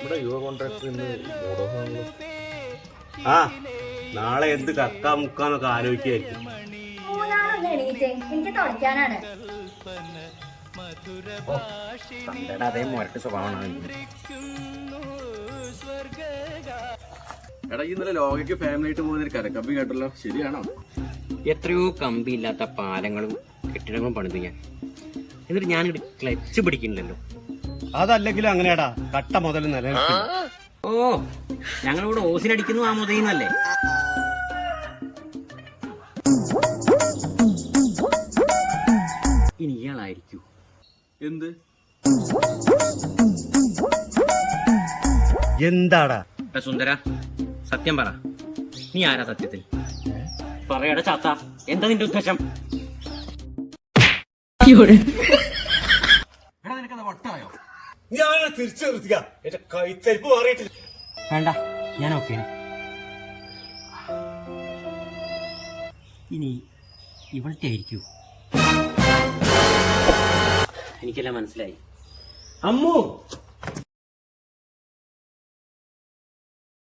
ഇവിടെ യുവ കോൺട്രാക്ടർ ഇന്ന് ബോധമാണല്ലോ. ആ നാളെ എന്ത് കക്കാ മുക്കാന്നൊക്കെ ആലോചിക്കായിരിക്കും. എനിക്ക് തുടയ്ക്കാനാണ്. അതേ മുരട്ട് സ്വഭാവമാണ്. എടാ ഇന്നലെ ലോകയ്ക്ക് ഫാമിലി ആയിട്ട് പോകുന്ന ഒരു കരക്കമ്പി കേട്ടല്ലോ, ശരിയാണോ? എത്രയോ കമ്പിയില്ലാത്ത പാലങ്ങളും കെട്ടിടങ്ങളും പണിതു ഞാൻ. എന്നിട്ട് ഞാനിവിടെ ക്ലച്ച് പിടിക്കുന്നില്ലല്ലോ. അതല്ലെങ്കിലും അങ്ങനെയാടാ, കട്ട മുതൽ നിലനിൽക്കില്ല. ഓ, ഞങ്ങളിവിടെ ഓസിലടിക്കുന്നു ആ മുതയുന്നല്ലേ. ഇനി ഇയാളായിരിക്കൂ. എന്ത് എന്താടാ സുന്ദര, സത്യം പറ, നീ ആരാ സത്യത്തിൽ? പറയട ചാത്ത, എന്താ നിന്റെ ഉദ്ദേശം? തിരിച്ചു നിർത്തിക്ക, എന്റെ കൈത്തരിപ്പ് മാറിയിട്ടില്ല. വേണ്ട, ഞാൻ ഓക്കെ. ഇനി ഇവളുടെ ആയിരിക്കൂ. എനിക്കെല്ലാം മനസ്സിലായി. അമ്മു